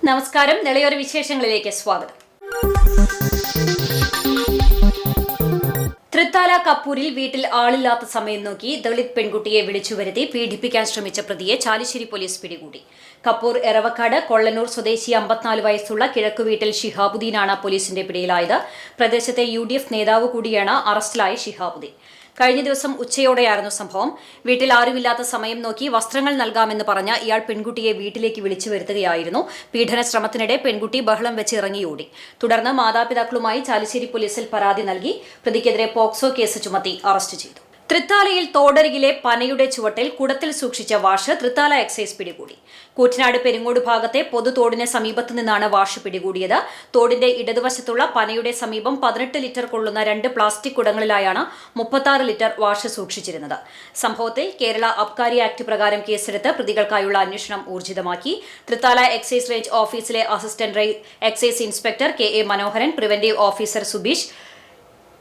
നമസ്കാരം. നിളയൊരു വിശേഷങ്ങളിലേക്ക് സ്വാഗതം. തൃത്താല കപ്പൂരിൽ വീട്ടിൽ ആളില്ലാത്ത സമയം നോക്കി ദളിത് പെൺകുട്ടിയെ വിളിച്ചു വരുത്തി പീഡിപ്പിക്കാൻ ശ്രമിച്ച പ്രതിയെ ചാലിശ്ശേരി പോലീസ് പിടികൂടി. കപ്പൂർ എറവക്കാട് കൊള്ളനൂർ സ്വദേശി 54 വയസ്സുള്ള കിഴക്കുവീട്ടിൽ ഷിഹാബുദ്ദീനാണ് പോലീസിന്റെ പിടിയിലായത്. പ്രദേശത്തെ UDF നേതാവ് കൂടിയാണ് അറസ്റ്റിലായ ഷിഹാബുദ്ദീൻ. കഴിഞ്ഞ ദിവസം ഉച്ചയോടെയായിരുന്നു സംഭവം. വീട്ടിൽ ആരുമില്ലാത്ത സമയം നോക്കി വസ്ത്രങ്ങൾ നൽകാമെന്ന് പറഞ്ഞ ഇയാൾ പെൺകുട്ടിയെ വീട്ടിലേക്ക് വിളിച്ചു വരുത്തുകയായിരുന്നു. പീഡന ശ്രമത്തിനിടെ പെൺകുട്ടി ബഹളം വെച്ച് ഇറങ്ങിയോടി. തുടർന്ന് മാതാപിതാക്കളുമായി ചാലിശ്ശേരി പോലീസിൽ പരാതി നൽകി. പ്രതിക്കെതിരെ പോക്സോ കേസ് ചുമത്തി അറസ്റ്റ് ചെയ്തു. തൃത്താലയിൽ തോടരികിലെ പനയുടെ ചുവട്ടിൽ കുടത്തിൽ സൂക്ഷിച്ച വാഷ് തൃത്താല എക്സൈസ് പിടികൂടി. കൂറ്റനാട് പെരിങ്ങോട് ഭാഗത്തെ പൊതുതോടിന് സമീപത്തു നിന്നാണ് വാഷ് പിടികൂടിയത്. തോടിന്റെ ഇടതുവശത്തുള്ള പനയുടെ സമീപം 18 ലിറ്റർ കൊള്ളുന്ന 2 പ്ലാസ്റ്റിക് കുടങ്ങളിലായാണ് 36 ലിറ്റർ വാഷ് സൂക്ഷിച്ചിരുന്നത്. സംഭവത്തിൽ കേരള അബ്കാരി ആക്ട് പ്രകാരം കേസെടുത്ത് പ്രതികൾക്കായുള്ള അന്വേഷണം ഊർജിതമാക്കി. തൃത്താല എക്സൈസ് റേഞ്ച് ഓഫീസിലെ assistant excise inspector KA Manoharan, preventive officer Subeesh,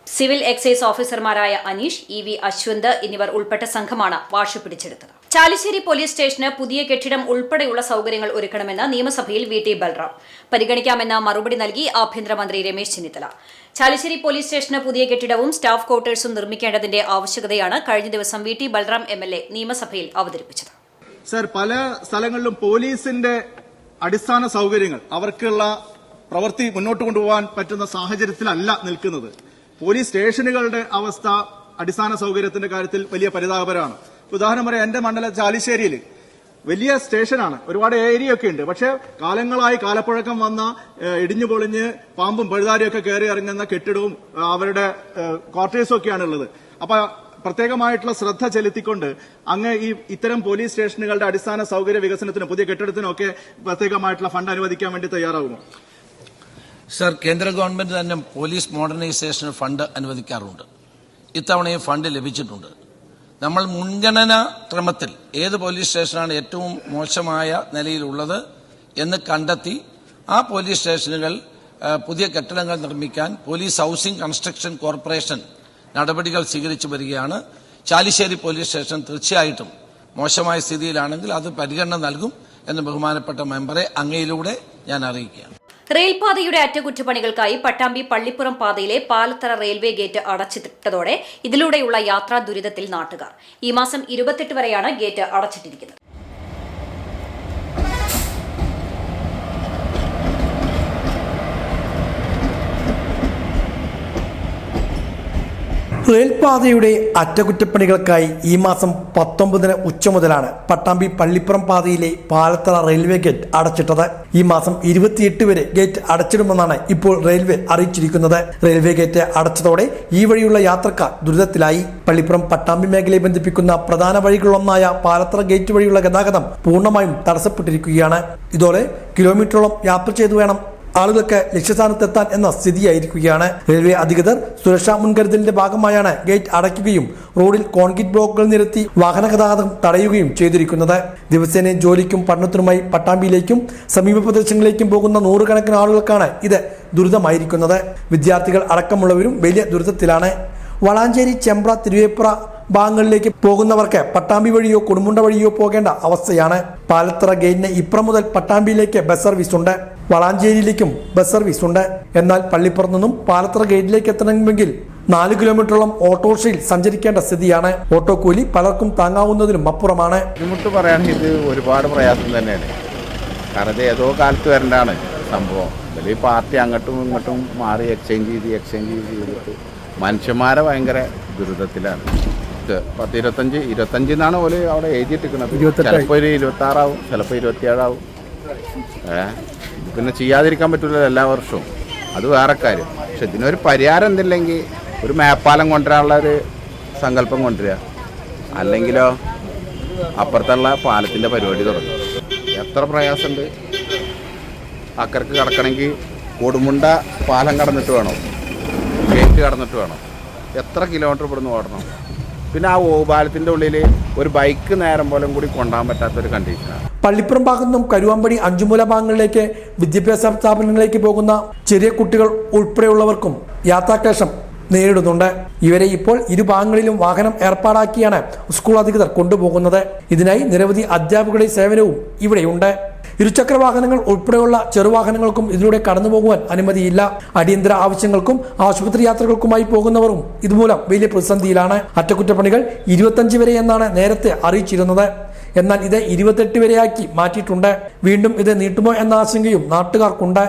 civil excise ഓഫീസർമാരായ അനീഷ്, EV അശ്വന്ത് എന്നിവർ ഉൾപ്പെട്ട സംഘമാണ് വാഷ് പിടിച്ചെടുത്തത്. ചാലിശ്ശേരി പോലീസ് സ്റ്റേഷന് പുതിയ കെട്ടിടം ഉൾപ്പെടെയുള്ള സൗകര്യങ്ങൾ ഒരുക്കണമെന്ന് നിയമസഭയിൽ VT ബൽറാം. പരിഗണിക്കാമെന്ന മറുപടി നൽകി ആഭ്യന്തരമന്ത്രി രമേശ് ചെന്നിത്തല. ചാലിശ്ശേരി പോലീസ് സ്റ്റേഷന് പുതിയ കെട്ടിടവും സ്റ്റാഫ് ക്വാർട്ടേഴ്സും നിർമ്മിക്കേണ്ടതിന്റെ ആവശ്യകതയാണ് കഴിഞ്ഞ ദിവസം VT ബൽറാം MLA നിയമസഭയിൽ അവതരിപ്പിച്ചത്. സർ, പല സ്ഥലങ്ങളിലും പോലീസിന്റെ അടിസ്ഥാന സൗകര്യങ്ങൾ അവർക്കുള്ള പ്രവൃത്തി മുന്നോട്ട് കൊണ്ടുപോകാൻ പറ്റുന്ന സാഹചര്യത്തിലല്ല നിൽക്കുന്നത്. പോലീസ് സ്റ്റേഷനുകളുടെ അവസ്ഥ അടിസ്ഥാന സൗകര്യത്തിന്റെ കാര്യത്തിൽ വലിയ പരിതാപകരമാണ്. ഉദാഹരണം പറയാം, എന്റെ മണ്ഡലം ചാലിശ്ശേരിയിൽ വലിയ സ്റ്റേഷനാണ്, ഒരുപാട് ഏരിയ ഒക്കെ ഉണ്ട്. പക്ഷെ കാലങ്ങളായി കാലപ്പഴക്കം വന്ന ഇടിഞ്ഞു പൊളിഞ്ഞ് പാമ്പും പഴുതാരിയൊക്കെ കയറി ഇറങ്ങുന്ന കെട്ടിടവും അവരുടെ ക്വാർട്ടേഴ്സും ഒക്കെയാണ് ഉള്ളത്. അപ്പൊ പ്രത്യേകമായിട്ടുള്ള ശ്രദ്ധ ചെലുത്തിക്കൊണ്ട് അങ്ങ് ഇത്തരം പോലീസ് സ്റ്റേഷനുകളുടെ അടിസ്ഥാന സൗകര്യ വികസനത്തിനും പുതിയ കെട്ടിടത്തിനും ഒക്കെ പ്രത്യേകമായിട്ടുള്ള ഫണ്ട് അനുവദിക്കാൻ വേണ്ടി തയ്യാറാകുമോ? സർ, കേന്ദ്ര ഗവൺമെന്റ് തന്നെ പോലീസ് മോഡേണൈസേഷന് ഫണ്ട് അനുവദിക്കാറുണ്ട്. ഇത്തവണയും ഫണ്ട് ലഭിച്ചിട്ടുണ്ട്. നമ്മൾ മുൻഗണനാ ക്രമത്തിൽ ഏത് പോലീസ് സ്റ്റേഷനാണ് ഏറ്റവും മോശമായ നിലയിലുള്ളത് എന്ന് കണ്ടെത്തി ആ പോലീസ് സ്റ്റേഷനുകൾ പുതിയ കെട്ടിടങ്ങൾ നിർമ്മിക്കാൻ പോലീസ് ഹൌസിംഗ് കൺസ്ട്രക്ഷൻ കോർപ്പറേഷൻ നടപടികൾ സ്വീകരിച്ചു വരികയാണ്. ചാലിശ്ശേരി പോലീസ് സ്റ്റേഷൻ തീർച്ചയായിട്ടും മോശമായ സ്ഥിതിയിലാണെങ്കിൽ അത് പരിഗണന നൽകും എന്ന് ബഹുമാനപ്പെട്ട മെമ്പറെ അങ്ങയിലൂടെ ഞാൻ അറിയിക്കുകയാണ്. റെയിൽപാതയുടെ അറ്റകുറ്റപ്പണികൾക്കായി പട്ടാമ്പി പള്ളിപ്പുറം പാതയിലെ പാലത്തറ റെയിൽവേ ഗേറ്റ് അടച്ചിട്ടതോടെ ഇതിലൂടെയുള്ള യാത്രാ ദുരിതത്തിൽ നാട്ടുകാർ. ഈ മാസം 28 വരെയാണ് ഗേറ്റ് അടച്ചിട്ടിരിക്കുന്നത്. റെയിൽപാതയുടെ അറ്റകുറ്റപ്പണികൾക്കായി ഈ മാസം 19 ഉച്ച മുതലാണ് പട്ടാമ്പി പള്ളിപ്പുറം പാതയിലെ പാലത്തറ റെയിൽവേ ഗേറ്റ് അടച്ചിട്ടത്. ഈ മാസം 28 വരെ ഗേറ്റ് അടച്ചിടുമെന്നാണ് ഇപ്പോൾ റെയിൽവേ അറിയിച്ചിരിക്കുന്നത്. റെയിൽവേ ഗേറ്റ് അടച്ചതോടെ ഈ വഴിയുള്ള യാത്രക്കാർ ദുരിതത്തിലായി. പള്ളിപ്പുറം പട്ടാമ്പി മേഖലയെ ബന്ധിപ്പിക്കുന്ന പ്രധാന വഴികളിലൊന്നായ പാലത്തറ ഗേറ്റ് വഴിയുള്ള ഗതാഗതം പൂർണ്ണമായും തടസ്സപ്പെട്ടിരിക്കുകയാണ്. ഇതോടെ കിലോമീറ്ററോളം യാത്ര ചെയ്തു വേണം ആളുകൾക്ക് ലക്ഷ്യസ്ഥാനത്തെത്താൻ എന്ന സ്ഥിതിയായിരിക്കുകയാണ്. റെയിൽവേ അധികൃതർ സുരക്ഷാ മുൻകരുതലിന്റെ ഭാഗമായാണ് ഗേറ്റ് അടയ്ക്കുകയും റോഡിൽ കോൺക്രീറ്റ് ബ്ലോക്കുകൾ നിരത്തി വാഹന ഗതാഗതം തടയുകയും ചെയ്തിരിക്കുന്നത്. ദിവസേന ജോലിക്കും പഠനത്തിനുമായി പട്ടാമ്പിയിലേക്കും സമീപ പ്രദേശങ്ങളിലേക്കും പോകുന്ന നൂറുകണക്കിന് ആളുകൾക്കാണ് ഇത് ദുരിതമായിരിക്കുന്നത്. വിദ്യാർത്ഥികൾ അടക്കമുള്ളവരും വലിയ ദുരിതത്തിലാണ്. വളാഞ്ചേരി, ചെമ്പ്ര, തിരുവേപ്ര ഭാഗങ്ങളിലേക്ക് പോകുന്നവർക്ക് പട്ടാമ്പി വഴിയോ കൊടുമുണ്ട വഴിയോ പോകേണ്ട അവസ്ഥയാണ്. പാലത്തറ ഗേറ്റിന് ഇപ്പുറം മുതൽ പട്ടാമ്പിയിലേക്ക് ബസ് സർവീസ് ഉണ്ട്. വളാഞ്ചേരിയിലേക്കും ബസ് സർവീസ് ഉണ്ട്. എന്നാൽ പള്ളിപ്പുറത്ത് നിന്നും പാലത്തറ ഗേറ്റിലേക്ക് എത്തണമെങ്കിൽ 4 കിലോമീറ്ററോളം ഓട്ടോറിക്ഷയിൽ സഞ്ചരിക്കേണ്ട സ്ഥിതിയാണ്. ഓട്ടോ കൂലി പലർക്കും താങ്ങാവുന്നതിനും അപ്പുറമാണ്. ബുദ്ധിമുട്ട് പറയാൻ ഇത് ഒരുപാട് പ്രയാസം തന്നെയാണ്. കാരണം ഇത് ഏതോ കാലത്ത് വരേണ്ടതാണ് സംഭവം. ഈ പാർട്ടി അങ്ങോട്ടും ഇങ്ങോട്ടും മാറി എക്സ്ചേഞ്ച് ചെയ്തിട്ട് മനുഷ്യന്മാരെ ഭയങ്കര ദുരിതത്തിലാണ്. 25 എന്നാണ് പോലെ അവിടെ എഴുതിയിട്ടിരിക്കുന്നത്. ചിലപ്പോൾ 26 ആവും, ചിലപ്പോൾ 27 ആവും. പിന്നെ ചെയ്യാതിരിക്കാൻ പറ്റില്ല എല്ലാ വർഷവും, അത് വേറെ കാര്യം. പക്ഷെ ഇതിനൊരു പരിഹാരം എന്തില്ലെങ്കിൽ ഒരു മേപ്പാലം കൊണ്ടുവരാനുള്ള ഒരു സങ്കല്പം കൊണ്ടുവരിക, അല്ലെങ്കിലോ അപ്പുറത്തുള്ള പാലത്തിൻ്റെ പരിപാടി തുടങ്ങും. എത്ര പ്രയാസമുണ്ട്. അക്കരക്ക് കടക്കണമെങ്കിൽ കൊടുമുണ്ട പാലം കടന്നിട്ട് വേണം, ഗേറ്റ് കടന്നിട്ട് വേണം. എത്ര കിലോമീറ്റർ ഇവിടുന്ന് ഓടണം. പിന്നെ ആ ഓപാലത്തിൻ്റെ ഉള്ളിൽ ഒരു ബൈക്ക് നേരം പോലും കൂടി കൊണ്ടുപോകാൻ പറ്റാത്തൊരു കണ്ടീഷനാണ്. പള്ളിപ്പുറം ഭാഗത്തുനിന്നും കരുവാമ്പടി അഞ്ചുമൂല ഭാഗങ്ങളിലേക്ക് വിദ്യാഭ്യാസ സ്ഥാപനങ്ങളിലേക്ക് പോകുന്ന ചെറിയ കുട്ടികൾ ഉൾപ്പെടെയുള്ളവർക്കും യാത്രാക്ലേശം നേരിടുന്നുണ്ട്. ഇവരെ ഇപ്പോൾ ഇരുഭാഗങ്ങളിലും വാഹനം ഏർപ്പാടാക്കിയാണ് സ്കൂൾ അധികൃതർ കൊണ്ടുപോകുന്നത്. ഇതിനായി നിരവധി അധ്യാപകരുടെ സേവനവും ഇവിടെയുണ്ട്. ഇരുചക്ര വാഹനങ്ങൾ ഉൾപ്പെടെയുള്ള ചെറുവാഹനങ്ങൾക്കും ഇതിലൂടെ കടന്നുപോകുവാൻ അനുമതിയില്ല. അടിയന്തര ആവശ്യങ്ങൾക്കും ആശുപത്രി യാത്രകൾക്കുമായി പോകുന്നവരും ഇതുമൂലം വലിയ പ്രതിസന്ധിയിലാണ്. അറ്റകുറ്റപ്പണികൾ 25 വരെ എന്നാണ് നേരത്തെ അറിയിച്ചിരുന്നത്. എന്നാൽ ഇത് 28 വരെയാക്കി മാറ്റിയിട്ടുണ്ട്. വീണ്ടും ഇത് നീട്ടുമോ എന്ന ആശങ്കയും നാട്ടുകാർക്കുണ്ട്.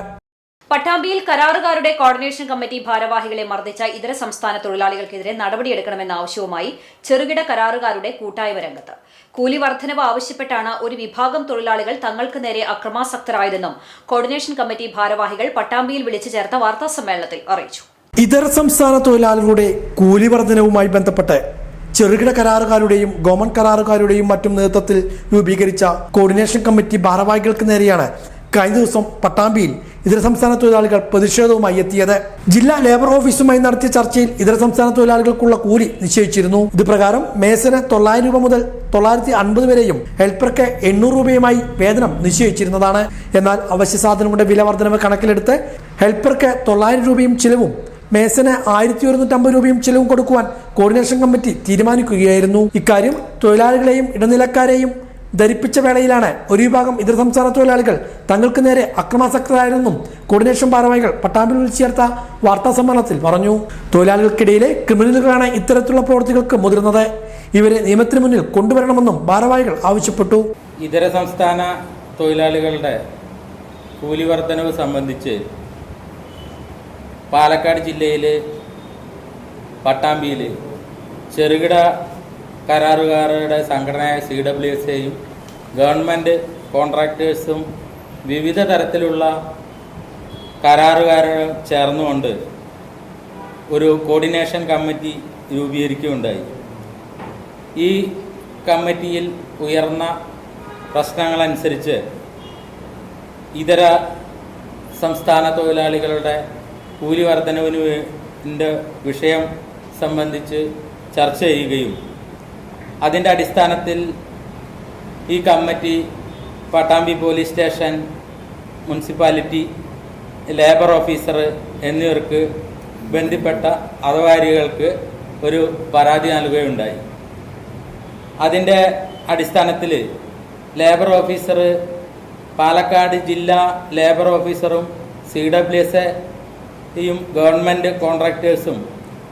പട്ടാമ്പിയിൽ കരാറുകാരുടെ കോർഡിനേഷൻ കമ്മിറ്റി ഭാരവാഹികളെ മർദ്ദിച്ച ഇതര സംസ്ഥാന തൊഴിലാളികൾക്കെതിരെ നടപടിയെടുക്കണമെന്ന ആവശ്യവുമായി ചെറുകിട കരാറുകാരുടെ കൂട്ടായ്മ രംഗത്ത്. കൂലി വർധനവ് ആവശ്യപ്പെട്ടാണ് ഒരു വിഭാഗം തൊഴിലാളികൾ തങ്ങൾക്ക് നേരെ അക്രമാസക്തരായതെന്നും കോർഡിനേഷൻ കമ്മിറ്റി ഭാരവാഹികൾ പട്ടാമ്പിയിൽ വിളിച്ചു ചേർത്ത വാർത്താസമ്മേളനത്തിൽ അറിയിച്ചു. ഇതര സംസ്ഥാന തൊഴിലാളികളുടെ കൂലി വർധനവുമായി ബന്ധപ്പെട്ട് ചെറുകിട കരാറുകാരുടെയും ഗവൺമെന്റ് കരാറുകാരുടെയും മറ്റും നേതൃത്വത്തിൽ രൂപീകരിച്ച കോർഡിനേഷൻ കമ്മിറ്റി ഭാരവാഹികൾക്ക് നേരെയാണ് കഴിഞ്ഞ ദിവസം പട്ടാമ്പിയിൽ ഇതര സംസ്ഥാന തൊഴിലാളികൾ പ്രതിഷേധവുമായി എത്തിയത്. ജില്ലാ ലേബർ ഓഫീസുമായി നടത്തിയ ചർച്ചയിൽ ഇതര സംസ്ഥാന തൊഴിലാളികൾക്കുള്ള കൂലി നിശ്ചയിച്ചിരുന്നു. ഇത് പ്രകാരം മേസന് 900 രൂപ മുതൽ 950 വരെയും ഹെൽപ്പർക്ക് 800 രൂപയുമായി വേതനം നിശ്ചയിച്ചിരുന്നതാണ്. എന്നാൽ അവശ്യ സാധനങ്ങളുടെ വില വർധനവ് കണക്കിലെടുത്ത് ഹെൽപ്പർക്ക് 900 രൂപയും ചിലവും മേസന് 1150 രൂപയും ചിലവും കൊടുക്കുവാൻ കോർഡിനേഷൻ കമ്മിറ്റി തീരുമാനിക്കുകയായിരുന്നു. ഇക്കാര്യം തൊഴിലാളികളെയും ഇടനിലക്കാരെയും ധരിപ്പിച്ച വേളയിലാണ് ഒരു വിഭാഗം ഇതര സംസ്ഥാന തൊഴിലാളികൾ തങ്ങൾക്ക് നേരെ അക്രമാസക്തരായിരുന്നെന്നും കോർഡിനേഷൻ ഭാരവാഹികൾ പട്ടാമ്പിൽ വിളിച്ചു ചേർത്ത വാർത്താ സമ്മേളനത്തിൽ പറഞ്ഞു. തൊഴിലാളികൾക്കിടയിലെ ക്രിമിനലുകളാണ് ഇത്തരത്തിലുള്ള പ്രവൃത്തികൾക്ക് മുതിർന്നത്. ഇവരെ നിയമത്തിന് മുന്നിൽ കൊണ്ടുവരണമെന്നും ഭാരവാഹികൾ ആവശ്യപ്പെട്ടു. ഇതര സംസ്ഥാന തൊഴിലാളികളുടെ കൂലി വർധനവ് സംബന്ധിച്ച് പാലക്കാട് ജില്ലയിലെ പട്ടാമ്പിയിൽ ചെറുകിട കരാറുകാരുടെ സംഘടനയായ CWSAയും ഗവൺമെൻറ് കോൺട്രാക്ടേഴ്സും വിവിധ തരത്തിലുള്ള കരാറുകാരും ചേർന്നുകൊണ്ട് ഒരു കോർഡിനേഷൻ കമ്മിറ്റി രൂപീകരിക്കുകയുണ്ടായി. ഈ കമ്മിറ്റിയിൽ ഉയർന്ന പ്രശ്നങ്ങളനുസരിച്ച് ഇതര സംസ്ഥാന തൊഴിലാളികളുടെ കൂലി വർധനവിൻ്റെ വിഷയം സംബന്ധിച്ച് ചർച്ച ചെയ്യുകയും അതിൻ്റെ അടിസ്ഥാനത്തിൽ ഈ committee Pattambi police station, municipality, labour officer എന്നിവർക്ക് ബന്ധപ്പെട്ട അധികാരികൾക്ക് ഒരു പരാതി നൽകുകയുണ്ടായി. അതിൻ്റെ അടിസ്ഥാനത്തിൽ ലേബർ ഓഫീസർ, പാലക്കാട് ജില്ലാ ലേബർ ഓഫീസറും CWSAയും ഗവൺമെൻറ് കോൺട്രാക്ടേഴ്സും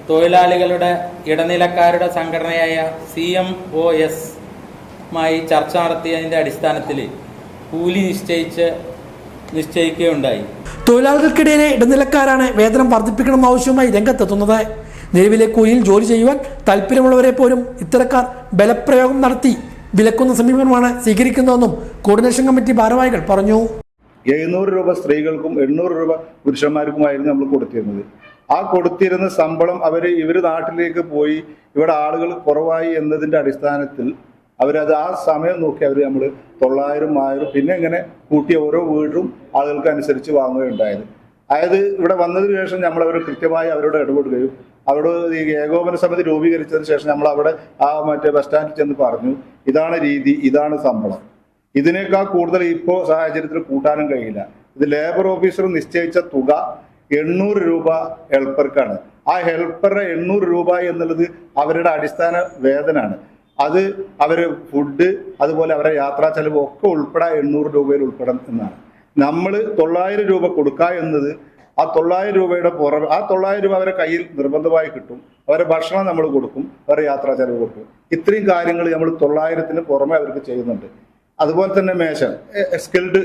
തൊഴിലാളികളുടെ ഇടനിലക്കാരുടെ സംഘടനയായ CMOSമായി ചർച്ച നടത്തിയതിൻ്റെ അടിസ്ഥാനത്തിൽ കൂലി നിശ്ചയിക്കുകയുണ്ടായി. തൊഴിലാളികൾക്കിടയിലെ ഇടനിലക്കാരാണ് വേതനം വർദ്ധിപ്പിക്കണമെന്ന ആവശ്യവുമായി രംഗത്തെത്തുന്നത്. നിലവിലെ കൂലിയിൽ ജോലി ചെയ്യുവാൻ താല്പര്യമുള്ളവരെ പോലും ഇത്തരക്കാർ ബലപ്രയോഗം നടത്തി വിലക്കുന്ന സമീപനമാണ് സ്വീകരിക്കുന്നതെന്നും കോർഡിനേഷൻ കമ്മിറ്റി ഭാരവാഹികൾ പറഞ്ഞു. 700 രൂപ സ്ത്രീകൾക്കും 800 രൂപ പുരുഷന്മാർക്കുമായിരുന്നു നമ്മൾ കൊടുത്തിരുന്നത്. ആ കൊടുത്തിരുന്ന ശമ്പളം ഇവർ നാട്ടിലേക്ക് പോയി ഇവിടെ ആളുകൾ കുറവായി എന്നതിൻ്റെ അടിസ്ഥാനത്തിൽ അവരത് ആ സമയം നോക്കി നമ്മൾ 900, 1000 പിന്നെ ഇങ്ങനെ കൂട്ടിയ ഓരോ വീടും ആളുകൾക്ക് അനുസരിച്ച് വാങ്ങുകയുണ്ടായത്. അതായത് ഇവിടെ വന്നതിന് ശേഷം നമ്മൾ അവർ കൃത്യമായി അവരോട് ഇടപെടുകയും അവരോട് ഈ ഏകോപന സമിതി രൂപീകരിച്ചതിന് ശേഷം നമ്മൾ അവിടെ മറ്റേ ബസ് സ്റ്റാൻഡിൽ ചെന്ന് പറഞ്ഞു, ഇതാണ് രീതി, ഇതാണ് ശമ്പളം, ഇതിനേക്കാൾ കൂടുതൽ ഇപ്പോൾ സാഹചര്യത്തിൽ കൂട്ടാനും കഴിയില്ല. ഇത് ലേബർ ഓഫീസർ നിശ്ചയിച്ച തുക 800 രൂപ ഹെൽപ്പർക്കാണ്. ആ ഹെൽപ്പറുടെ 800 രൂപ എന്നുള്ളത് അവരുടെ അടിസ്ഥാന വേതനാണ്. അത് അവർ ഫുഡ്, അതുപോലെ അവരുടെ യാത്രാ ചെലവ് ഒക്കെ ഉൾപ്പെടെ 800 രൂപയിൽ ഉൾപ്പെടാം എന്നാണ്. നമ്മൾ 900 രൂപ കൊടുക്കുക എന്നത് ആ 900 രൂപയുടെ പുറമെ ആ 900 രൂപ അവരെ കയ്യിൽ നിർബന്ധമായി കിട്ടും. അവരെ ഭക്ഷണം നമ്മൾ കൊടുക്കും, അവരുടെ യാത്രാ ചെലവ് കൊടുക്കും. ഇത്രയും കാര്യങ്ങൾ നമ്മൾ 900-ന് പുറമെ അവർക്ക് ചെയ്യുന്നുണ്ട്. അതുപോലെ തന്നെ മേശൻ സ്കിൽഡ്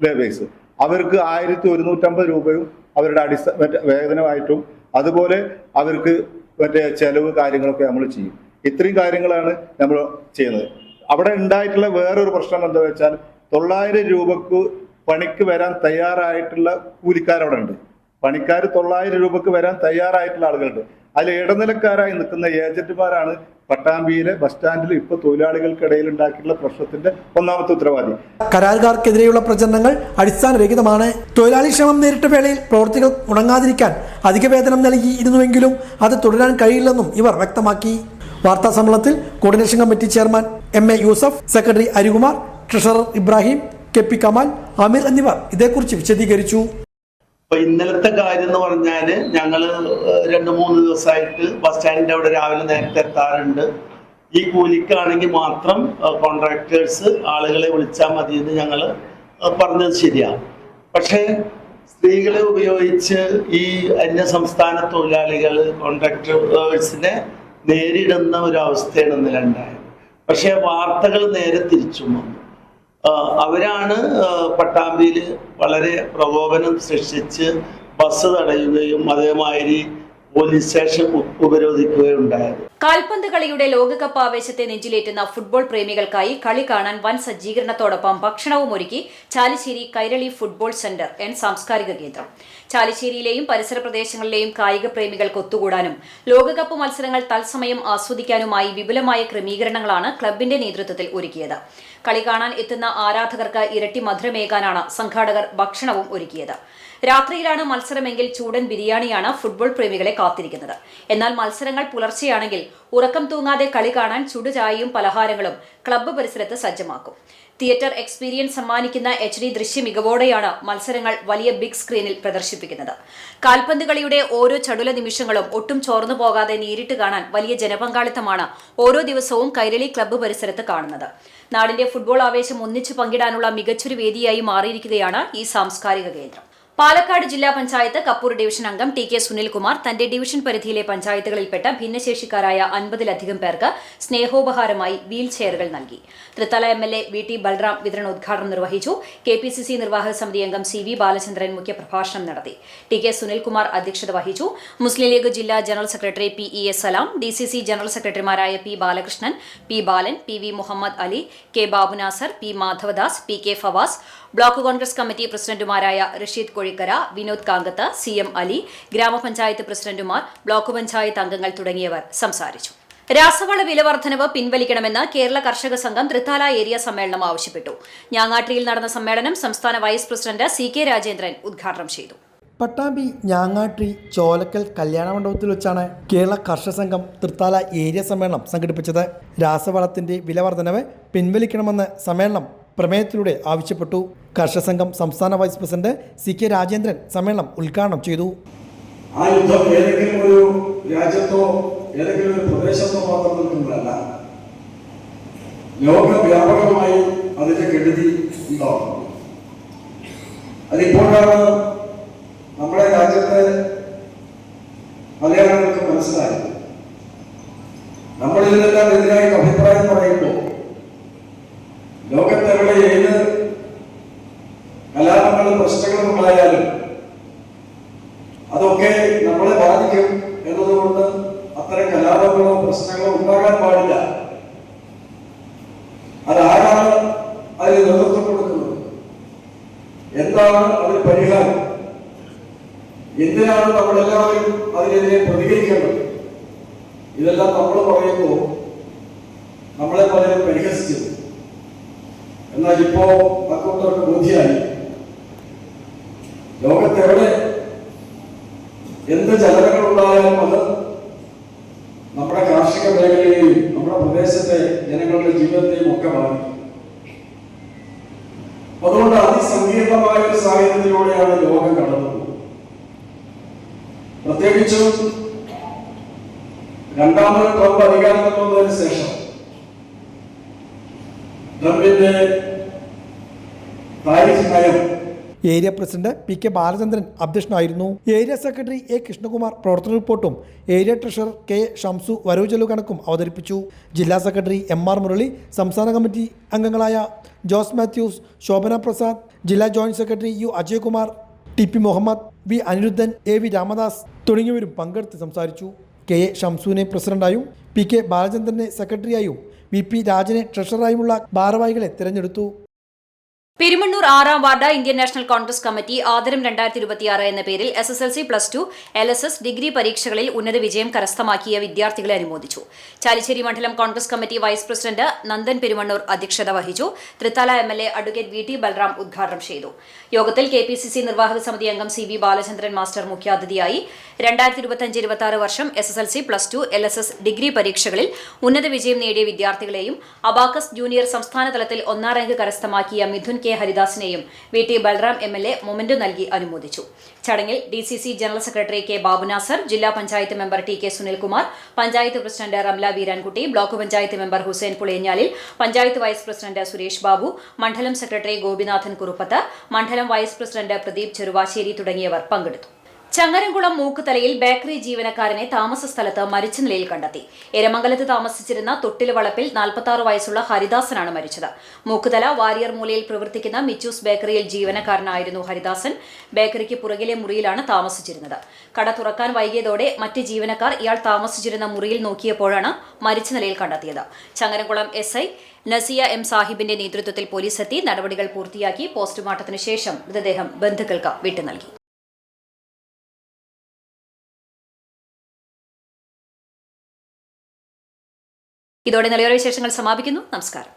ലേബേഴ്സ് അവർക്ക് 1150 രൂപയും അവരുടെ വേതനമായിട്ടും അതുപോലെ അവർക്ക് മറ്റേ ചെലവ് കാര്യങ്ങളൊക്കെ നമ്മൾ ചെയ്യും. ഇത്രയും കാര്യങ്ങളാണ് നമ്മൾ ചെയ്യുന്നത്. അവിടെ ഉണ്ടായിട്ടുള്ള വേറൊരു പ്രശ്നം എന്താ വെച്ചാൽ 900 രൂപക്ക് പണിക്ക് വരാൻ തയ്യാറായിട്ടുള്ള കൂലിക്കാരവിടെ ഉണ്ട്. പണിക്കാർ 900 രൂപക്ക് വരാൻ തയ്യാറായിട്ടുള്ള ആളുകളുണ്ട്. അതിൽ ഇടനിലക്കാരായി നിൽക്കുന്ന ഏജന്റുമാരാണ് പട്ടാമ്പിയിലെ ബസ് സ്റ്റാൻഡിൽ ഇപ്പോൾ തൊഴിലാളികൾക്കിടയിൽ ഉണ്ടാക്കിയിട്ടുള്ള പ്രശ്നത്തിന്റെ ഒന്നാമത്തെ ഉത്തരവാദി. കരാറുകാർക്കെതിരെയുള്ള പ്രചരണങ്ങൾ അടിസ്ഥാനരഹിതമാണ്. തൊഴിലാളി ക്ഷേമം നേരിട്ട വേളയിൽ പ്രവൃത്തികൾ മുടങ്ങാതിരിക്കാൻ അധിക വേതനം നൽകിയിരുന്നുവെങ്കിലും അത് തുടരാൻ കഴിയില്ലെന്നും ഇവർ വ്യക്തമാക്കി. വാർത്താ സമ്മേളനത്തിൽ coordination committee chairman MA Yusuf, secretary Arikumar, treasurer Ibrahim, KP Kamal, Aamir എന്നിവർ ഇതേക്കുറിച്ച് വിശദീകരിച്ചു. ഇന്നലത്തെ കാര്യം എന്ന് പറഞ്ഞാല് ഞങ്ങള് 2-3 ദിവസമായിട്ട് ബസ് സ്റ്റാൻഡിന്റെ അവിടെ രാവിലെ നേരത്തെ എത്താറുണ്ട്. ഈ കൂലിക്കാണെങ്കിൽ മാത്രം കോൺട്രാക്ടേഴ്സ് ആളുകളെ വിളിച്ചാൽ മതി എന്ന് ഞങ്ങൾ പറഞ്ഞത് ശരിയാണ്. പക്ഷേ സ്ത്രീകളെ ഉപയോഗിച്ച് ഈ അന്യ സംസ്ഥാന തൊഴിലാളികൾ കോൺട്രാക്ടേഴ്സിനെ നേരിടുന്ന ഒരു അവസ്ഥയാണ് ഇന്നലെ ഉണ്ടായത്. പക്ഷേ വാർത്തകൾ നേരെ തിരിച്ചും വന്നു. അവരാണ് പട്ടാമ്പിയിൽ വളരെ പ്രകോപനം സൃഷ്ടിച്ച് ബസ് തടയുകയും അതേമാതിരി പോലീസ് സ്റ്റേഷൻ ഉപരോധിക്കുകയുണ്ടായത്. കാൽപന്ത് കളിയുടെ ലോകകപ്പ് ആവേശത്തെ നെഞ്ചിലേറ്റുന്ന ഫുട്ബോൾ പ്രേമികൾക്കായി കളി കാണാൻ വൻ സജ്ജീകരണത്തോടൊപ്പം ഭക്ഷണവും ഒരുക്കി ചാലിശ്ശേരി കൈരളി ഫുട്ബോൾ സെന്റർ സാംസ്കാരിക കേന്ദ്രം. ചാലിശ്ശേരിയിലെയും പരിസര പ്രദേശങ്ങളിലെയും കായിക പ്രേമികൾക്ക് ഒത്തുകൂടാനും ലോകകപ്പ് മത്സരങ്ങൾ തത്സമയം ആസ്വദിക്കാനുമായി വിപുലമായ ക്രമീകരണങ്ങളാണ് ക്ലബിന്റെ നേതൃത്വത്തിൽ ഒരുക്കിയത്. കളി കാണാൻ എത്തുന്ന ആരാധകർക്ക് ഇരട്ടി മധുരമേകാനാണ് സംഘാടകർ ഭക്ഷണവും ഒരുക്കിയത്. രാത്രിയിലാണ് മത്സരമെങ്കിൽ ചൂടൻ ബിരിയാണിയാണ് ഫുട്ബോൾ പ്രേമികളെ കാത്തിരിക്കുന്നത്. എന്നാൽ മത്സരങ്ങൾ പുലർച്ചെയാണെങ്കിൽ ഉറക്കം തൂങ്ങാതെ കളി കാണാൻ ചുടുചായയും പലഹാരങ്ങളും ക്ലബ്ബ് പരിസരത്ത് സജ്ജമാക്കും. തിയേറ്റർ എക്സ്പീരിയൻസ് സമ്മാനിക്കുന്ന HD ദൃശ്യ മികവോടെയാണ് മത്സരങ്ങൾ വലിയ ബിഗ് സ്ക്രീനിൽ പ്രദർശിപ്പിക്കുന്നത്. കാൽപന്ത് കളിയുടെ ഓരോ ചടുല നിമിഷങ്ങളും ഒട്ടും ചോർന്നു പോകാതെ നേരിട്ട് കാണാൻ വലിയ ജനപങ്കാളിത്തമാണ് ഓരോ ദിവസവും കൈരളി ക്ലബ്ബ് പരിസരത്ത് കാണുന്നത്. നാടിന്റെ ഫുട്ബോൾ ആവേശം ഒന്നിച്ചു പങ്കിടാനുള്ള മികച്ചൊരു വേദിയായി മാറിയിരിക്കുകയാണ് ഈ സാംസ്കാരിക കേന്ദ്രം. പാലക്കാട് ജില്ലാ പഞ്ചായത്ത് കപ്പൂർ ഡിവിഷൻ അംഗം TK സുനിൽകുമാർ തന്റെ ഡിവിഷൻ പരിധിയിലെ പഞ്ചായത്തുകളിൽപ്പെട്ട ഭിന്നശേഷിക്കാരായ 50-ലധികം പേർക്ക് സ്നേഹോപഹാരമായി വീൽ ചെയറുകൾ നൽകി. തൃത്തല MLA VT ബൽറാം വിതരണോദ്ഘാടനം നിർവഹിച്ചു. KPCC നിർവാഹക സമിതി അംഗം CV ബാലചന്ദ്രൻ മുഖ്യപ്രഭാഷണം നടത്തി. TK സുനിൽകുമാർ അധ്യക്ഷത വഹിച്ചു. മുസ്ലിം ലീഗ് ജില്ലാ general secretary PES Salam, DCC general സെക്രട്ടറിമാരായ P Balakrishnan, P Balan, PV Muhammad Ali, K Babunasar, P Madhavadas, PK Fawas, block Congress committee പ്രസിഡന്റുമാരായ റഷീദ് കൊഴിക്കര, വിനോദ് കാങ്കത്ത്, CM അലി, ഗ്രാമപഞ്ചായത്ത് പ്രസിഡന്റുമാർ, ബ്ലോക്ക് പഞ്ചായത്ത് അംഗങ്ങൾ തുടങ്ങിയവർ സംസാരിച്ചു. രാസവള വില വർധനവ് പിൻവലിക്കണമെന്ന് കേരള കർഷക സംഘം തൃത്താല ഏരിയ സമ്മേളനം ആവശ്യപ്പെട്ടു. ഞാങ്ങാട്ടിയിൽ നടന്ന സമ്മേളനം സംസ്ഥാന വൈസ് പ്രസിഡന്റ് CK രാജേന്ദ്രൻ ഉദ്ഘാടനം ചെയ്തു. പട്ടാമ്പി ഞാങ്ങാട്ടി ചോലക്കൽ കല്യാണ മണ്ഡപത്തിൽ വെച്ചാണ് കേരള കർഷക സംഘം തൃത്താല ഏരിയ സമ്മേളനം സംഘടിപ്പിച്ചത്. രാസവളത്തിന്റെ വില വർധനവ് പിൻവലിക്കണമെന്ന് സമ്മേളനം പ്രമേയത്തിലൂടെ ആവശ്യപ്പെട്ടു. കർഷക സംഘം സംസ്ഥാന വൈസ് പ്രസിഡന്റ് CK രാജേന്ദ്രൻ സമ്മേളനം ഉദ്ഘാടനം ചെയ്തു. ആ യുദ്ധം ഏതെങ്കിലും ഒരു രാജ്യത്തോ ഏതെങ്കിലും ഒരു പ്രദേശത്തോ മാത്രം നിൽക്കുന്നതല്ല, ലോകവ്യാപകമായി അതിന്റെ കെടുതി ഉണ്ടാവും. അതിപ്പോഴാണ് നമ്മുടെ രാജ്യത്തെ മലയാളികൾക്ക് മനസ്സിലായത്. നമ്മളിതിനെല്ലാം എതിരായിട്ട് അഭിപ്രായം പറയുമ്പോൾ ലോകത്തെവിടെ ഏത് കലാപങ്ങളും പ്രശ്നങ്ങളും ഉണ്ടായാലും അതൊക്കെ നമ്മളെ ബാധിക്കും എന്നതുകൊണ്ട് അത്തരം കലാപങ്ങളോ പ്രശ്നങ്ങളോ ഉണ്ടാകാൻ പാടില്ല. അതാരാണ് അതിന് നേതൃത്വം കൊടുക്കുന്നത്? എന്താണ് അതിന് പരിഹാരം? എന്തിനാണ് നമ്മളെല്ലാവരും അതിനെതിരെ പ്രതികരിക്കേണ്ടത്? ഇതെല്ലാം നമ്മൾ പറയുമ്പോൾ നമ്മളെ പലരും പരിഹസിച്ചത്. എന്നാൽ ഇപ്പോ അക്കൂട്ടർക്ക് ബോധ്യമായി ലോകത്തെവിടെ എന്ത് ചലനങ്ങൾ ഉണ്ടായാലും അത് നമ്മുടെ കാർഷിക മേഖലയെയും നമ്മുടെ പ്രദേശത്തെ ജനങ്ങളുടെ ജീവിതത്തെയും ഒക്കെ ബാധിക്കും. അതുകൊണ്ട് അതിസങ്കീർണമായ ഒരു സാഹചര്യത്തിലൂടെയാണ് ലോകം കടന്നത്. പ്രത്യേകിച്ചും രണ്ടാമത് ട്രംപ് അധികാരത്തിൽ വന്നതിന് ശേഷം ട്രംപിന്റെ താരിഫ് നയം. ഏരിയ പ്രസിഡന്റ് PK ബാലചന്ദ്രൻ അധ്യക്ഷനായിരുന്നു. ഏരിയ സെക്രട്ടറി A കൃഷ്ണകുമാർ പ്രവർത്തന റിപ്പോർട്ടും ഏരിയ ട്രഷറർ K ഷംസു വരവുചെലവ് കണക്കും അവതരിപ്പിച്ചു. ജില്ലാ സെക്രട്ടറി MR മുരളി, സംസ്ഥാന കമ്മിറ്റി അംഗങ്ങളായ ജോസ് മാത്യൂസ്, ശോഭന പ്രസാദ്, ജില്ലാ joint secretary U Ajaykumar, TP Muhammad, V Aniruddhan, AV Ramadas തുടങ്ങിയവരും പങ്കെടുത്ത് സംസാരിച്ചു. KA ഷംസുവിനെ പ്രസിഡന്റായും PK ബാലചന്ദ്രനെ സെക്രട്ടറിയായും VP രാജനെ ട്രഷററായുമുള്ള ഭാരവാഹികളെ തിരഞ്ഞെടുത്തു. Perumannur 6ാം ward Indian national Congress committee ആദരം 2026 എന്ന പേരിൽ SSLC +2 LSS ഡിഗ്രി പരീക്ഷകളിൽ ഉന്നത വിജയം കരസ്ഥമാക്കിയ വിദ്യാർത്ഥികളെ അനുമോദിച്ചു. ചാലിശ്ശേരി മണ്ഡലം Congress committee vice president Nandan Perumannur അധ്യക്ഷത വഹിച്ചു. Thrithala MLA advocate VT Balram ഉദ്ഘാടനം ചെയ്തു. യോഗത്തിൽ KPCC നിർവാഹക സമിതി അംഗം CB ബാലചന്ദ്രൻ മാസ്റ്റർ മുഖ്യാതിഥിയായി. 2025-26 വർഷം SSLC +2 LSS ഡിഗ്രി പരീക്ഷകളിൽ ഉന്നത വിജയം നേടിയ വിദ്യാർത്ഥികളെയും അബാക്കസ് ജൂനിയർ സംസ്ഥാന തലത്തിൽ 1ാം റാങ്ക് കരസ്ഥമാക്കിയ മിഥുൻ K ഹരിദാസിനെയും VT ബൽറാം MLA മൊമെന്റോ നൽകി അനുമോദിച്ചു. ചടങ്ങിൽ DCC general secretary K Babunasar, ജില്ലാ panchayat member TK Sunilkumar, panchayat president Ramla Veerankutty, block panchayat member Hussain Puliyanjalil, panchayat vice president Suresh Babu, മണ്ഡലം സെക്രട്ടറി ഗോപിനാഥൻ കുറുപ്പത്ത്, മണ്ഡലം വൈസ് പ്രസിഡന്റ് പ്രദീപ് ചെറുവാശ്ശേരി തുടങ്ങിയവർ പങ്കെടുത്തു. ചങ്ങരംകുളം മൂക്കുതലയിൽ ബേക്കറി ജീവനക്കാരനെ താമസ സ്ഥലത്ത് മരിച്ച നിലയിൽ കണ്ടെത്തി. എരമംഗലത്ത് താമസിച്ചിരുന്ന തൊട്ടില് വളപ്പിൽ 46 വയസ്സുള്ള ഹരിദാസനാണ് മരിച്ചത്. മൂക്കുതല വാരിയർ മൂലയിൽ പ്രവർത്തിക്കുന്ന മിച്ചൂസ് ബേക്കറിയിൽ ജീവനക്കാരനായിരുന്നു ഹരിദാസൻ. ബേക്കറിക്ക് പുറകിലെ മുറിയിലാണ് താമസിച്ചിരുന്നത്. കട തുറക്കാൻ വൈകിയതോടെ മറ്റ് ജീവനക്കാർ ഇയാൾ താമസിച്ചിരുന്ന മുറിയിൽ നോക്കിയപ്പോഴാണ് മരിച്ച നിലയിൽ കണ്ടെത്തിയത്. ചങ്ങരംകുളം SI നസിയ M സാഹിബിന്റെ നേതൃത്വത്തിൽ പോലീസ് എത്തി നടപടികൾ പൂർത്തിയാക്കി. പോസ്റ്റ്മോർട്ടത്തിന് ശേഷം മൃതദേഹം ബന്ധുക്കൾക്ക് വിട്ടു നൽകി. ഇതോടെ നിലയോര വിശേഷങ്ങൾ സമാപിക്കുന്നു. നമസ്കാരം.